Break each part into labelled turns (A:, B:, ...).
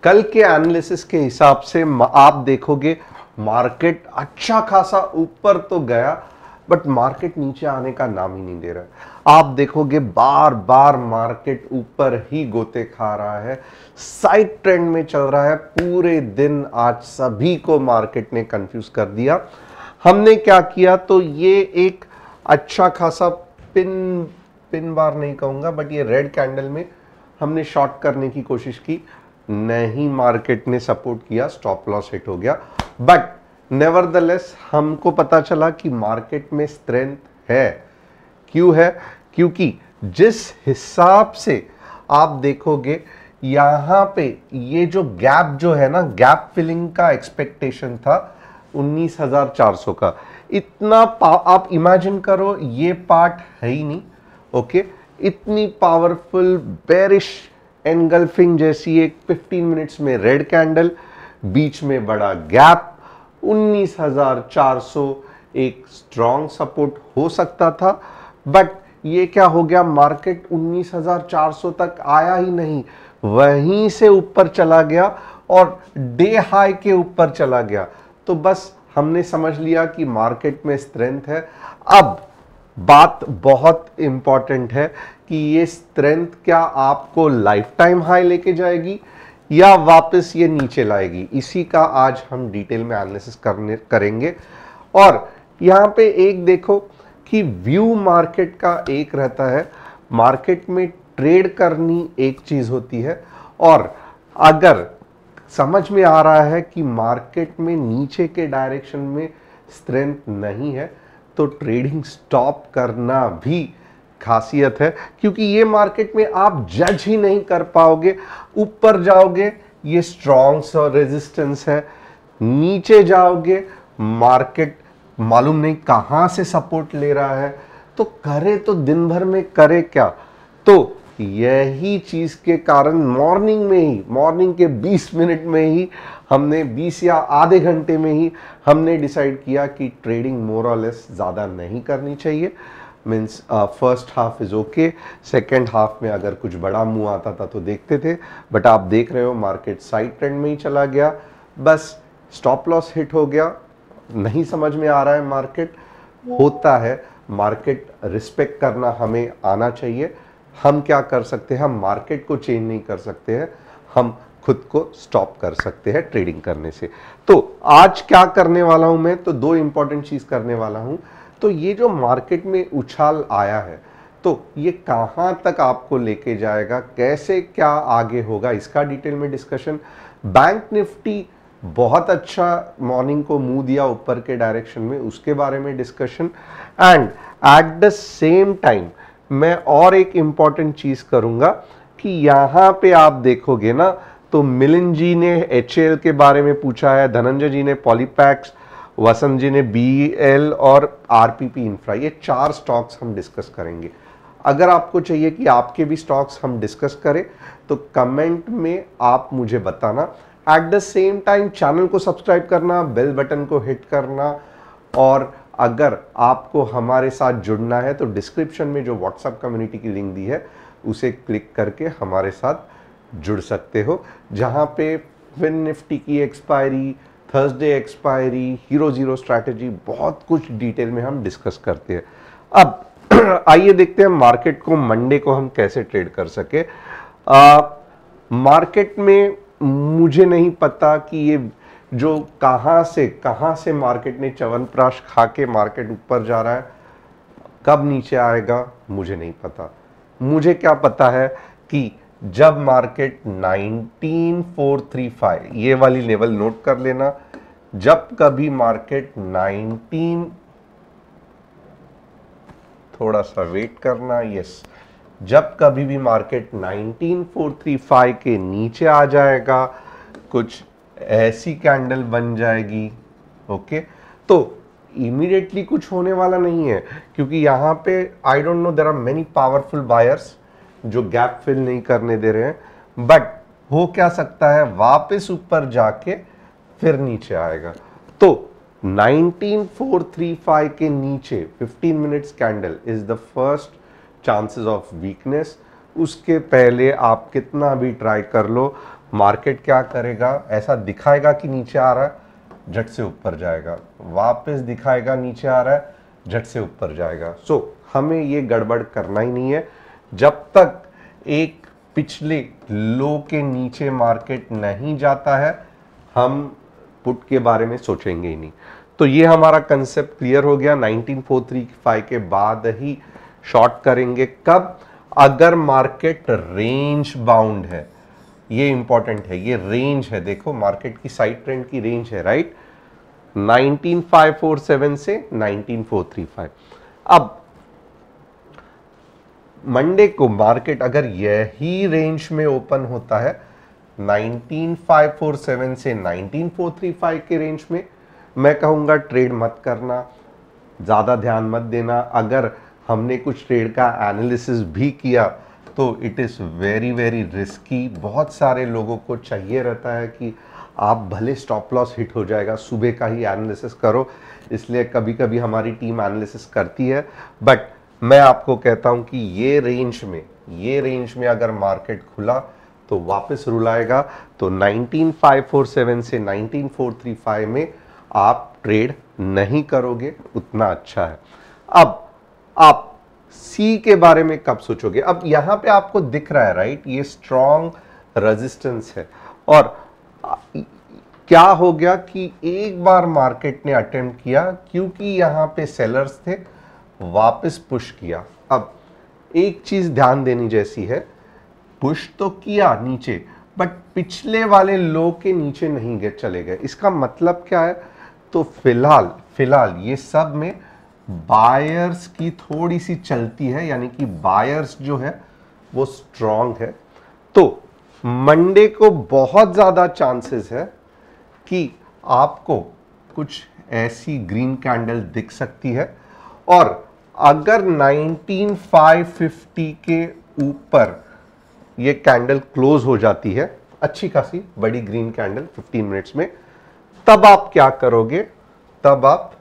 A: कल के एनालिसिस के हिसाब से आप देखोगे मार्केट अच्छा खासा ऊपर तो गया, बट मार्केट नीचे आने का नाम ही नहीं दे रहा है। आप देखोगे बार बार मार्केट ऊपर ही गोते खा रहा है, साइड ट्रेंड में चल रहा है पूरे दिन। आज सभी को मार्केट ने कंफ्यूज कर दिया। हमने क्या किया, तो ये एक अच्छा खासा पिन बार नहीं कहूंगा, बट ये रेड कैंडल में हमने शॉर्ट करने की कोशिश की, नहीं मार्केट ने सपोर्ट किया, स्टॉप लॉस हिट हो गया। बट नेवरदलेस हमको पता चला कि मार्केट में स्ट्रेंथ है। क्यों है? क्योंकि जिस हिसाब से आप देखोगे यहां पे ये जो गैप जो है ना, गैप फिलिंग का एक्सपेक्टेशन था 19,400 का, इतना आप इमेजिन करो, ये पार्ट है ही नहीं। ओके, इतनी पावरफुल बेरिश एनगल्फिंग जैसी एक 15 मिनट्स में रेड कैंडल, बीच में बड़ा गैप, 19,400 एक स्ट्रॉन्ग सपोर्ट हो सकता था। बट ये क्या हो गया, मार्केट 19,400 तक आया ही नहीं, वहीं से ऊपर चला गया और डे हाई के ऊपर चला गया। तो बस हमने समझ लिया कि मार्केट में स्ट्रेंथ है। अब बात बहुत इंपॉर्टेंट है कि ये स्ट्रेंथ क्या आपको लाइफ टाइम हाई लेके जाएगी या वापस ये नीचे लाएगी, इसी का आज हम डिटेल में एनालिसिस करेंगे। और यहां पे एक देखो कि व्यू मार्केट का एक रहता है, मार्केट में ट्रेड करनी एक चीज होती है, और अगर समझ में आ रहा है कि मार्केट में नीचे के डायरेक्शन में स्ट्रेंथ नहीं है, तो ट्रेडिंग स्टॉप करना भी खासियत है। क्योंकि ये मार्केट में आप जज ही नहीं कर पाओगे, ऊपर जाओगे ये स्ट्रॉन्ग और रेजिस्टेंस है, नीचे जाओगे मार्केट मालूम नहीं कहां से सपोर्ट ले रहा है, तो करे तो दिन भर में करे क्या। तो यही चीज के कारण मॉर्निंग के 20 मिनट में ही हमने 20 या आधे घंटे में ही हमने डिसाइड किया कि ट्रेडिंग मोर और लेस ज़्यादा नहीं करनी चाहिए। Means first half is okay, second half में अगर कुछ बड़ा मूव आता था तो देखते थे, बट आप देख रहे हो मार्केट साइड ट्रेंड में ही चला गया, बस स्टॉप लॉस हिट हो गया। नहीं समझ में आ रहा है, मार्केट होता है, मार्केट रिस्पेक्ट करना हमें आना चाहिए। हम क्या कर सकते हैं, हम मार्केट को चेंज नहीं कर सकते हैं, हम खुद को स्टॉप कर सकते हैं ट्रेडिंग करने से। तो आज क्या करने वाला हूं मैं, तो दो इंपॉर्टेंट चीज करने वाला हूं। तो ये जो मार्केट में उछाल आया है, तो ये कहां तक आपको लेके जाएगा, कैसे क्या आगे होगा, इसका डिटेल में डिस्कशन। बैंक निफ्टी बहुत अच्छा मॉर्निंग को मूव दिया ऊपर के डायरेक्शन में, उसके बारे में discussion. And at the same time मैं और एक इंपॉर्टेंट चीज करूंगा कि यहां पे आप देखोगे ना, तो मिलिंद जी ने HAL के बारे में पूछा है, धनंजय जी ने पॉलीपैक्स, वसंत जी ने BEL और RPP इंफ्रा, ये 4 स्टॉक्स हम डिस्कस करेंगे। अगर आपको चाहिए कि आपके भी स्टॉक्स हम डिस्कस करें तो कमेंट में आप मुझे बताना। At the same time channel को सब्सक्राइब करना, बेल बटन को हिट करना, और अगर आपको हमारे साथ जुड़ना है तो डिस्क्रिप्शन में जो व्हाट्सएप कम्युनिटी की लिंक दी है उसे क्लिक करके हमारे साथ जुड़ सकते हो, जहां पे फिन निफ्टी की expiry, Thursday expiry, hero zero strategy, बहुत कुछ डिटेल में हम डिस्कस करते हैं। अब आइए देखते हैं मार्केट को मंडे को हम कैसे ट्रेड कर सके। मार्केट में मुझे नहीं पता कि ये जो कहां से मार्केट ने च्यवनप्राश खा के मार्केट ऊपर जा रहा है, कब नीचे आएगा मुझे नहीं पता। मुझे क्या पता है कि जब मार्केट 19435, ये वाली लेवल नोट कर लेना, जब कभी मार्केट 19, थोड़ा सा वेट करना, यस, जब कभी भी मार्केट 19435 के नीचे आ जाएगा, कुछ ऐसी कैंडल बन जाएगी, ओके, तो इमीडिएटली कुछ होने वाला नहीं है, क्योंकि यहां पे I don't know, there are many powerful buyers जो गैप फिल नहीं करने दे रहे हैं। बट हो क्या सकता है, वापस ऊपर जाके फिर नीचे आएगा। तो 19435 के नीचे 15 minutes candle is the first chances of weakness. उसके पहले आप कितना भी ट्राई कर लो, मार्केट क्या करेगा, ऐसा दिखाएगा कि नीचे आ रहा है, झट से ऊपर जाएगा, वापस दिखाएगा नीचे आ रहा है, झट से ऊपर जाएगा। सो हमें ये गड़बड़ करना ही नहीं है। जब तक एक पिछले लो के नीचे मार्केट नहीं जाता है, हम पुट के बारे में सोचेंगे ही नहीं। तो ये हमारा कंसेप्ट क्लियर हो गया। 1945 के बाद ही शॉर्ट करेंगे। कब? अगर मार्केट रेंज बाउंड है। ये इंपॉर्टेंट है, ये रेंज है। देखो मार्केट की साइड ट्रेंड की रेंज है, राइट, 19547 से 19435। अब मंडे को मार्केट अगर यही रेंज में ओपन होता है 19547 से 19435 के रेंज में, मैं कहूंगा ट्रेड मत करना, ज्यादा ध्यान मत देना। अगर हमने कुछ ट्रेड का एनालिसिस भी किया तो it is very very risky. बहुत सारे लोगों को चाहिए रहता है कि आप भले स्टॉप लॉस हिट हो जाएगा, सुबह का ही एनालिसिस करो, इसलिए कभी कभी हमारी टीम एनालिसिस करती है। बट मैं आपको कहता हूं कि ये रेंज में अगर मार्केट खुला तो वापस रुलाएगा। तो 19547 से 19435 में आप ट्रेड नहीं करोगे, उतना अच्छा है। अब आप सी के बारे में कब सोचोगे? अब यहां पे आपको दिख रहा है, राइट, ये स्ट्रॉन्ग रेजिस्टेंस है। और क्या हो गया कि एक बार मार्केट ने अटेम्प्ट किया, क्योंकि यहां पे सेलर्स थे, वापस पुश किया। अब एक चीज ध्यान देनी जैसी है, पुश तो किया नीचे, बट पिछले वाले लो के नीचे नहीं गए, चले गए। इसका मतलब क्या है? तो फिलहाल ये सब में बायर्स की थोड़ी सी चलती है, यानी कि बायर्स जो है वो स्ट्रांग है। तो मंडे को बहुत ज्यादा चांसेस है कि आपको कुछ ऐसी ग्रीन कैंडल दिख सकती है। और अगर 19550 के ऊपर ये कैंडल क्लोज हो जाती है, अच्छी खासी बड़ी ग्रीन कैंडल 15 मिनट्स में, तब आप क्या करोगे? तब आप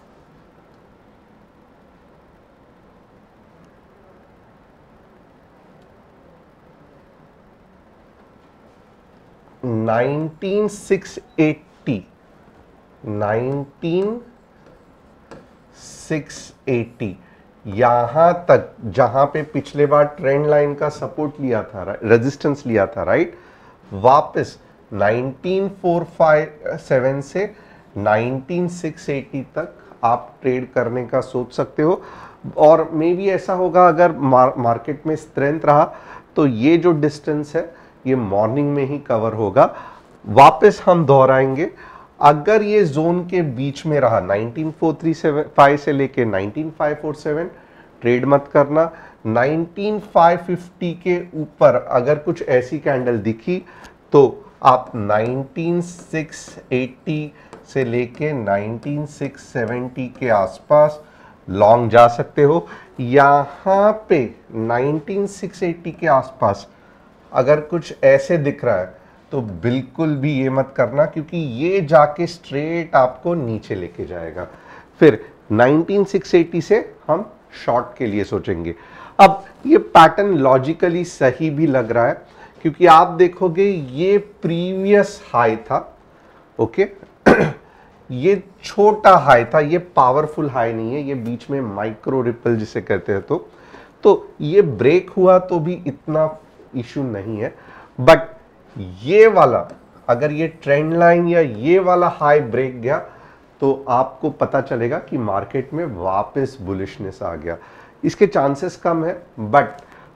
A: 19680 यहां तक, जहां पे पिछले बार ट्रेंड लाइन का सपोर्ट लिया था, रेजिस्टेंस लिया था, राइट, वापस 19457 से 19680 तक आप ट्रेड करने का सोच सकते हो। और मे बी ऐसा होगा, अगर मार्केट में स्ट्रेंथ रहा तो ये जो डिस्टेंस है ये मॉर्निंग में ही कवर होगा। वापस हम दोहराएंगे, अगर ये जोन के बीच में रहा 19435 से लेके 19547, ट्रेड मत करना। 19550 के ऊपर अगर कुछ ऐसी कैंडल दिखी तो आप 19680 से लेके 19670 के आसपास लॉन्ग जा सकते हो। यहां पे 19680 के आसपास अगर कुछ ऐसे दिख रहा है तो बिल्कुल भी ये मत करना, क्योंकि ये जाके स्ट्रेट आपको नीचे लेके जाएगा। फिर 19680 से हम शॉर्ट के लिए सोचेंगे। अब ये पैटर्न लॉजिकली सही भी लग रहा है, क्योंकि आप देखोगे ये प्रीवियस हाई था, ओके ये छोटा हाई था, ये पावरफुल हाई नहीं है, ये बीच में माइक्रो रिपल जिसे कहते हैं। तो ये ब्रेक हुआ तो भी इतना इशू नहीं है। बट ये वाला, अगर ये ट्रेंड लाइन या ये वाला हाई ब्रेक गया तो आपको पता चलेगा कि मार्केट में वापस बुलिशनेस आ गया। इसके चांसेस कम है, बट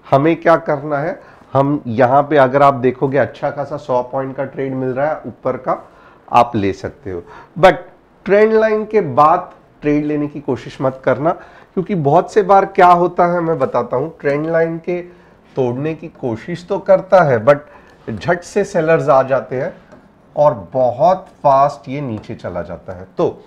A: हमें क्या करना है, हम यहां पे अगर आप देखोगे अच्छा खासा 100 पॉइंट का ट्रेड मिल रहा है ऊपर का, आप ले सकते हो। बट ट्रेंड लाइन के बाद ट्रेड लेने की कोशिश मत करना, क्योंकि बहुत से बार क्या होता है मैं बताता हूं, ट्रेंड लाइन के तोड़ने की कोशिश तो करता है, बट झट से सेलर्स आ जाते हैं और बहुत फास्ट ये नीचे चला जाता है। तो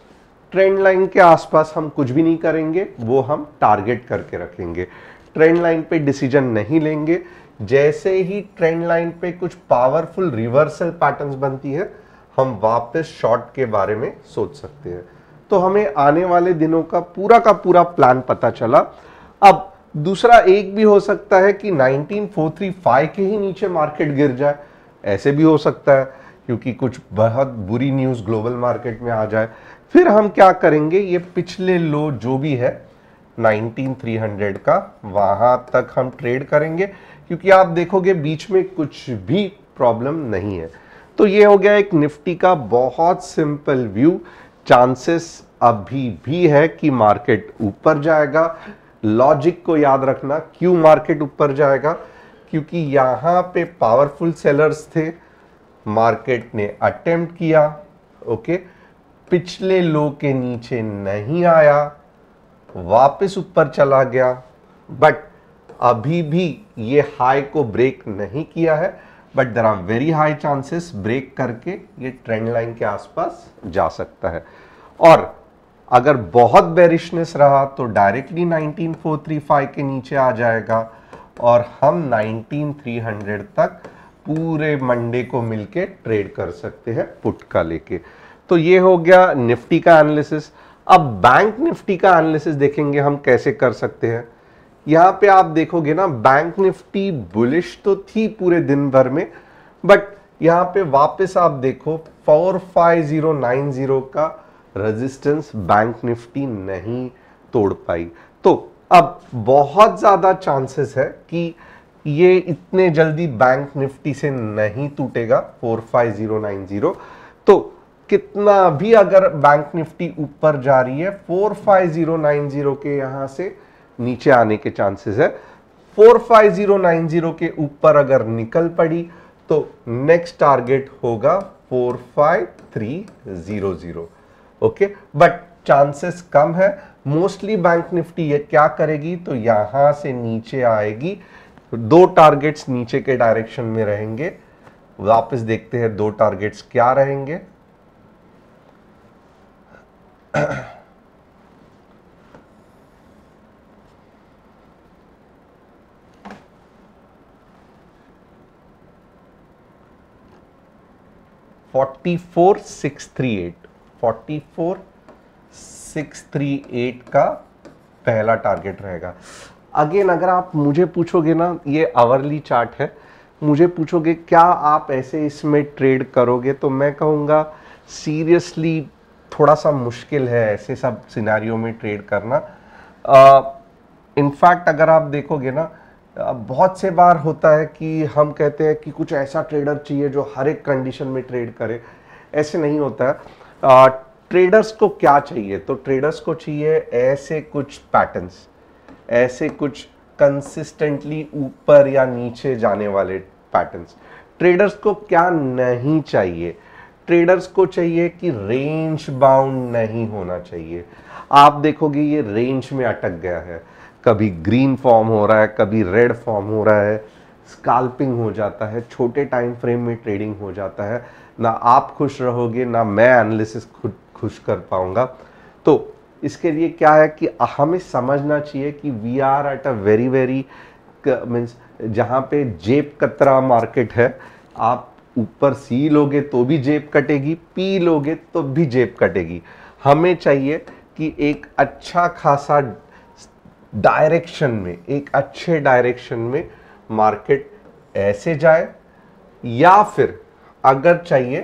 A: ट्रेंड लाइन के आसपास हम कुछ भी नहीं करेंगे, वो हम टारगेट करके रखेंगे। ट्रेंड लाइन पे डिसीजन नहीं लेंगे। जैसे ही ट्रेंड लाइन पे कुछ पावरफुल रिवर्सल पैटर्न्स बनती है, हम वापस शॉर्ट के बारे में सोच सकते हैं। तो हमें आने वाले दिनों का पूरा प्लान पता चला। अब दूसरा एक भी हो सकता है कि 19435 के ही नीचे मार्केट गिर जाए, ऐसे भी हो सकता है क्योंकि कुछ बहुत बुरी न्यूज़ ग्लोबल मार्केट में आ जाए। फिर हम क्या करेंगे, ये पिछले लो जो भी है 19300 का, वहां तक हम ट्रेड करेंगे क्योंकि आप देखोगे बीच में कुछ भी प्रॉब्लम नहीं है। तो ये हो गया एक निफ्टी का बहुत सिंपल व्यू। चांसेस अभी भी है कि मार्केट ऊपर जाएगा। लॉजिक को याद रखना, क्यों मार्केट ऊपर जाएगा, क्योंकि यहां पे पावरफुल सेलर्स थे, मार्केट ने अटेम्प्ट किया, ओके, पिछले लो के नीचे नहीं आया, वापस ऊपर चला गया, बट अभी भी ये हाई को ब्रेक नहीं किया है, but there are very high chances break करके ये ट्रेंड लाइन के आसपास जा सकता है। और अगर बहुत बेरिशनेस रहा तो डायरेक्टली 19435 के नीचे आ जाएगा और हम 19300 तक पूरे मंडे को मिलके ट्रेड कर सकते हैं पुट का लेके। तो ये हो गया निफ्टी का एनालिसिस। अब बैंक निफ्टी का एनालिसिस देखेंगे हम कैसे कर सकते हैं। यहां पे आप देखोगे ना, बैंक निफ्टी बुलिश तो थी पूरे दिन भर में, बट यहां पे वापस आप देखो 45090 का रेजिस्टेंस बैंक निफ्टी नहीं तोड़ पाई। तो अब बहुत ज्यादा चांसेस है कि ये इतने जल्दी बैंक निफ्टी से नहीं टूटेगा 45090। तो कितना भी अगर बैंक निफ्टी ऊपर जा रही है, 45090 के यहां से नीचे आने के चांसेस है। 45090 के ऊपर अगर निकल पड़ी तो नेक्स्ट टारगेट होगा 45300, ओके, बट चांसेस कम है। मोस्टली बैंक निफ्टी ये क्या करेगी, तो यहां से नीचे आएगी, दो टारगेट्स नीचे के डायरेक्शन में रहेंगे। वापस देखते हैं दो टारगेट्स क्या रहेंगे। $44,638 का पहला टारगेट रहेगा। अगेन अगर आप मुझे पूछोगे ना, ये आवरली चार्ट है, मुझे पूछोगे क्या आप ऐसे इसमें ट्रेड करोगे, तो मैं कहूँगा सीरियसली थोड़ा सा मुश्किल है ऐसे सब सिनेरियो में ट्रेड करना। इनफैक्ट अगर आप देखोगे ना, बहुत से बार होता है कि हम कहते हैं कि कुछ ऐसा ट्रेडर चाहिए जो हर एक कंडीशन में ट्रेड करे। ऐसे नहीं होता है। ट्रेडर्स को क्या चाहिए, तो ट्रेडर्स को चाहिए ऐसे कुछ पैटर्न्स, ऐसे कुछ कंसिस्टेंटली ऊपर या नीचे जाने वाले पैटर्न्स। ट्रेडर्स को क्या नहीं चाहिए, ट्रेडर्स को चाहिए कि रेंज बाउंड नहीं होना चाहिए। आप देखोगे ये रेंज में अटक गया है, कभी ग्रीन फॉर्म हो रहा है, कभी रेड फॉर्म हो रहा है, स्कैल्पिंग हो जाता है, छोटे टाइम फ्रेम में ट्रेडिंग हो जाता है। ना आप खुश रहोगे, ना मैं एनालिसिस खुद खुश कर पाऊंगा। तो इसके लिए क्या है कि हमें समझना चाहिए कि we are at a very means जहाँ पे जेब कतरा मार्केट है। आप ऊपर सी लोगे तो भी जेब कटेगी, पी लोगे तो भी जेब कटेगी। हमें चाहिए कि एक अच्छा खासा डायरेक्शन में, एक अच्छे डायरेक्शन में मार्केट ऐसे जाए, या फिर अगर चाहिए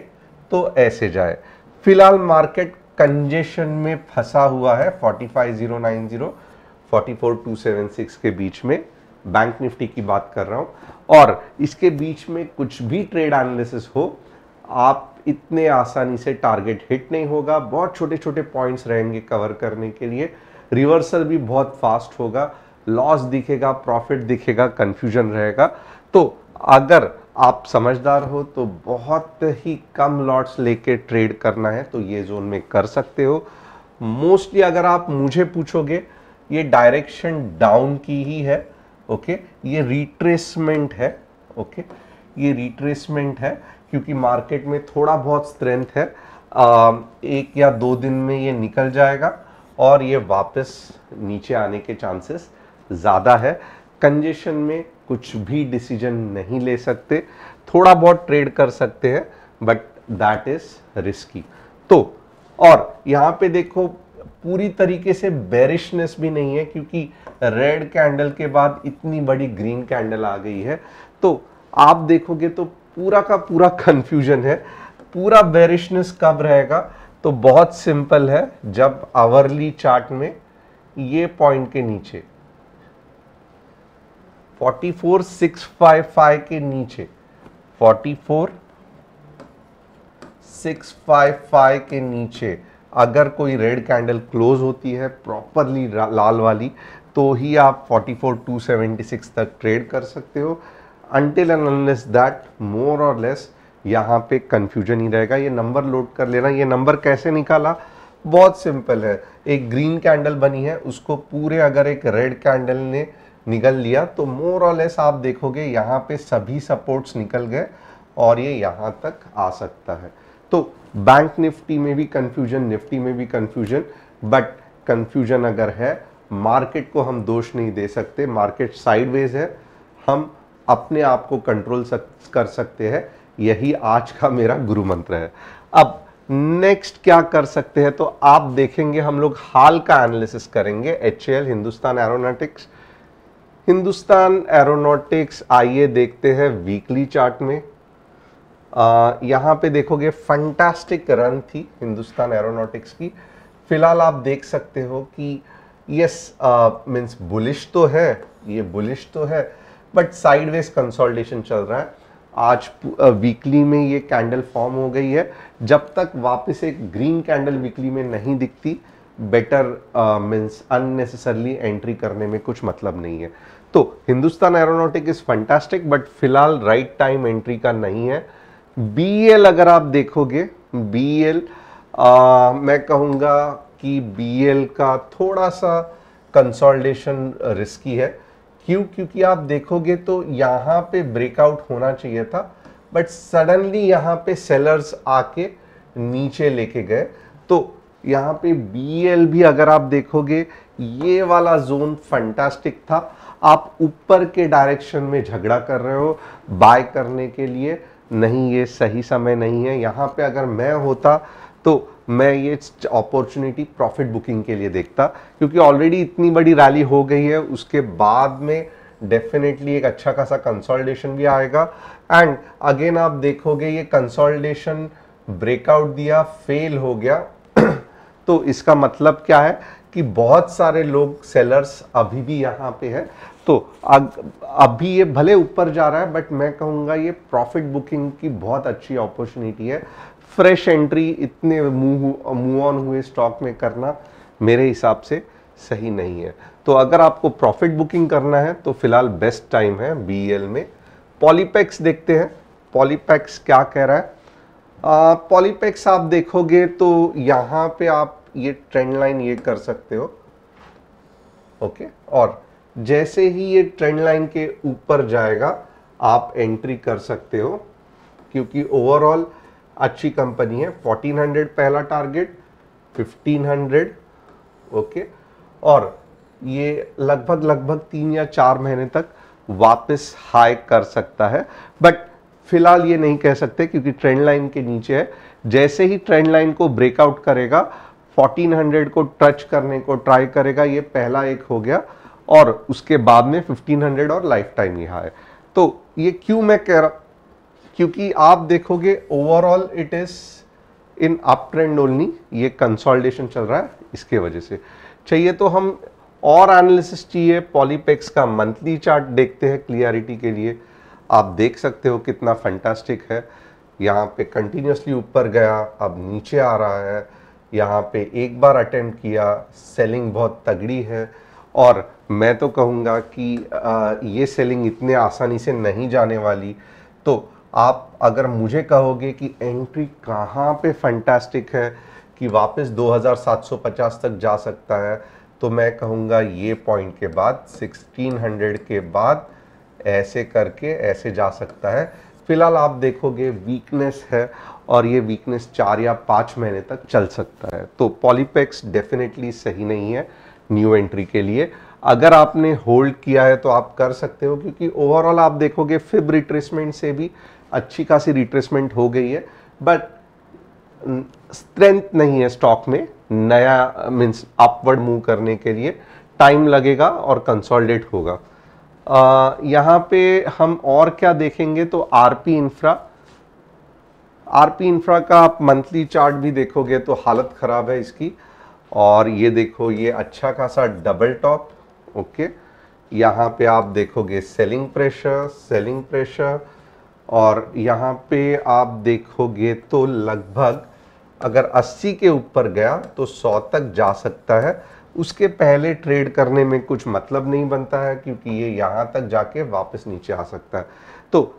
A: तो ऐसे जाए। फिलहाल मार्केट कंजेशन में फंसा हुआ है 45090 44276 के बीच में, बैंक निफ्टी की बात कर रहा हूं। और इसके बीच में कुछ भी ट्रेड एनालिसिस हो, आप इतने आसानी से टारगेट हिट नहीं होगा। बहुत छोटे छोटे पॉइंट्स रहेंगे कवर करने के लिए। रिवर्सल भी बहुत फास्ट होगा, लॉस दिखेगा, प्रॉफिट दिखेगा, कंफ्यूजन रहेगा। तो अगर आप समझदार हो तो बहुत ही कम लॉट्स लेके ट्रेड करना है तो ये जोन में कर सकते हो। मोस्टली अगर आप मुझे पूछोगे, ये डायरेक्शन डाउन की ही है, ओके, ये रिट्रेसमेंट है, ओके, ये रिट्रेसमेंट है क्योंकि मार्केट में थोड़ा बहुत स्ट्रेंथ है। एक या दो दिन में ये निकल जाएगा और ये वापस नीचे आने के चांसेस ज़्यादा है। कंजेशन में कुछ भी डिसीजन नहीं ले सकते, थोड़ा बहुत ट्रेड कर सकते हैं, बट दैट इज रिस्की। तो और यहाँ पे देखो पूरी तरीके से बेरिशनेस भी नहीं है क्योंकि रेड कैंडल के बाद इतनी बड़ी ग्रीन कैंडल आ गई है। तो आप देखोगे तो पूरा का पूरा कंफ्यूजन है। पूरा बेरिशनेस कब रहेगा? तो बहुत सिंपल है, जब आवरली चार्ट में ये पॉइंट के नीचे 44,655 के नीचे 44,655 के नीचे अगर कोई रेड कैंडल क्लोज होती है प्रॉपरली लाल वाली, तो ही आप 44,276 तक ट्रेड कर सकते हो। अनटिल एंड अनलेस दैट, मोर और लेस यहाँ पे कंफ्यूजन ही रहेगा। ये नंबर लोड कर लेना। ये नंबर कैसे निकाला? बहुत सिंपल है। एक ग्रीन कैंडल बनी है, उसको पूरे अगर एक रेड कैंडल ने निगल लिया तो मोर और लेस आप देखोगे यहाँ पे सभी सपोर्ट्स निकल गए और ये यहाँ तक आ सकता है। तो बैंक निफ्टी में भी कंफ्यूजन, निफ्टी में भी कंफ्यूजन, बट कंफ्यूजन अगर है, मार्केट को हम दोष नहीं दे सकते। मार्केट साइडवेज है, हम अपने आप को कंट्रोल कर सकते हैं। यही आज का मेरा गुरु मंत्र है। अब नेक्स्ट क्या कर सकते हैं? तो आप देखेंगे हम लोग हाल का एनालिसिस करेंगे। HAL, Hindustan aeronautics. Hindustan aeronautics आइए देखते हैं वीकली चार्ट में। यहाँ पे देखोगे फंटास्टिक रन थी हिंदुस्तान एरोनॉटिक्स की। फिलहाल आप देख सकते हो कि यस मीन्स बुलिश तो है, ये बुलिश तो है, बट साइडवेज कंसोलिडेशन चल रहा है। आज वीकली में ये कैंडल फॉर्म हो गई है। जब तक वापस एक ग्रीन कैंडल वीकली में नहीं दिखती, बेटर मीन्स अननेसेसरली एंट्री करने में कुछ मतलब नहीं है। तो Hindustan aeronautic is fantastic, but फिलहाल राइट टाइम एंट्री का नहीं है। BEL अगर आप देखोगे, BEL मैं कहूँगा कि BEL का थोड़ा सा कंसोलिडेशन रिस्की है। क्यों? क्योंकि आप देखोगे तो यहाँ पे ब्रेकआउट होना चाहिए था, बट सडनली यहाँ पे सेलर्स आके नीचे लेके गए। तो यहाँ पे BEL भी अगर आप देखोगे, ये वाला जोन फंटास्टिक था। आप ऊपर के डायरेक्शन में झगड़ा कर रहे हो बाय करने के लिए, नहीं, ये सही समय नहीं है। यहाँ पे अगर मैं होता तो मैं ये अपॉर्चुनिटी प्रॉफिट बुकिंग के लिए देखता, क्योंकि ऑलरेडी इतनी बड़ी रैली हो गई है। उसके बाद में डेफिनेटली एक अच्छा खासा कंसोलिडेशन भी आएगा। एंड अगेन आप देखोगे ये कंसोलिडेशन ब्रेकआउट दिया, फेल हो गया तो इसका मतलब क्या है कि बहुत सारे लोग सेलर्स अभी भी यहाँ पे है। तो अभी ये भले ऊपर जा रहा है, बट मैं कहूँगा ये प्रॉफिट बुकिंग की बहुत अच्छी अपॉर्चुनिटी है। फ्रेश एंट्री इतने मूव ऑन हुए स्टॉक में करना मेरे हिसाब से सही नहीं है। तो अगर आपको प्रॉफिट बुकिंग करना है तो फिलहाल बेस्ट टाइम है BEL में। पॉलीपैक्स देखते हैं, पॉलीपैक्स क्या कह रहा है। पॉलीपैक्स आप देखोगे तो यहाँ पे आप ये ट्रेंड लाइन ये कर सकते हो, ओके, और जैसे ही ये ट्रेंड लाइन के ऊपर जाएगा आप एंट्री कर सकते हो, क्योंकि ओवरऑल अच्छी कंपनी है। 1400 पहला टारगेट, 1500, ओके, और ये लगभग 3 या 4 महीने तक वापस हाई कर सकता है। बट फिलहाल ये नहीं कह सकते क्योंकि ट्रेंड लाइन के नीचे है। जैसे ही ट्रेंड लाइन को ब्रेकआउट करेगा, 1400 को टच करने को ट्राई करेगा, ये पहला एक हो गया, और उसके बाद में 1500 और लाइफ टाइम ही हाई। तो ये क्यों मैं कह रहा, क्योंकि आप देखोगे overall it is in up trend only. ये कंसोलिडेशन चल रहा है, इसके वजह से चाहिए तो हम और एनालिसिस चाहिए। पॉलीपैक्स का मंथली चार्ट देखते हैं क्लियरिटी के लिए। आप देख सकते हो कितना फंटास्टिक है। यहाँ पे कंटिन्यूसली ऊपर गया, अब नीचे आ रहा है। यहाँ पे एक बार अटेम्प्ट किया, सेलिंग बहुत तगड़ी है, और मैं तो कहूँगा कि ये सेलिंग इतने आसानी से नहीं जाने वाली। तो आप अगर मुझे कहोगे कि एंट्री कहाँ पे फंटास्टिक है कि वापस 2750 तक जा सकता है, तो मैं कहूँगा ये पॉइंट के बाद 1600 के बाद ऐसे करके ऐसे जा सकता है। फिलहाल आप देखोगे वीकनेस है, और ये वीकनेस 4 या 5 महीने तक चल सकता है। तो पॉलीपैक्स डेफिनेटली सही नहीं है न्यू एंट्री के लिए। अगर आपने होल्ड किया है तो आप कर सकते हो, क्योंकि ओवरऑल आप देखोगे फिब रिट्रेसमेंट से भी अच्छी खासी रिट्रेसमेंट हो गई है, बट स्ट्रेंथ नहीं है स्टॉक में। नया मीन्स अपवर्ड मूव करने के लिए टाइम लगेगा और कंसोलिडेट होगा। यहाँ पे हम और क्या देखेंगे तो आरपी इंफ्रा का आप मंथली चार्ट भी देखोगे तो हालत खराब है इसकी। और ये देखो, ये अच्छा खासा डबल टॉप। ओके, यहाँ पे आप देखोगे सेलिंग प्रेशर। और यहाँ पे आप देखोगे तो लगभग अगर 80 के ऊपर गया तो 100 तक जा सकता है। उसके पहले ट्रेड करने में कुछ मतलब नहीं बनता है, क्योंकि ये यहाँ तक जाके वापस नीचे आ सकता है। तो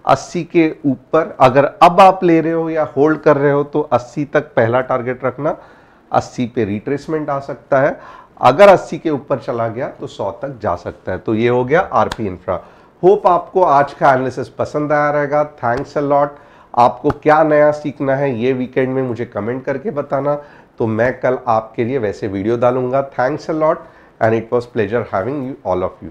A: 80 के ऊपर अगर अब आप ले रहे हो या होल्ड कर रहे हो तो 80 तक पहला टारगेट रखना। 80 पे रिट्रेसमेंट आ सकता है। अगर 80 के ऊपर चला गया तो 100 तक जा सकता है। तो ये हो गया आरपी इंफ्रा। होप आपको आज का एनालिसिस पसंद आया रहेगा। Thanks a lot. आपको क्या नया सीखना है ये वीकेंड में मुझे कमेंट करके बताना, तो मैं कल आपके लिए वैसे वीडियो डालूंगा। Thanks a lot and it was pleasure having you all of you.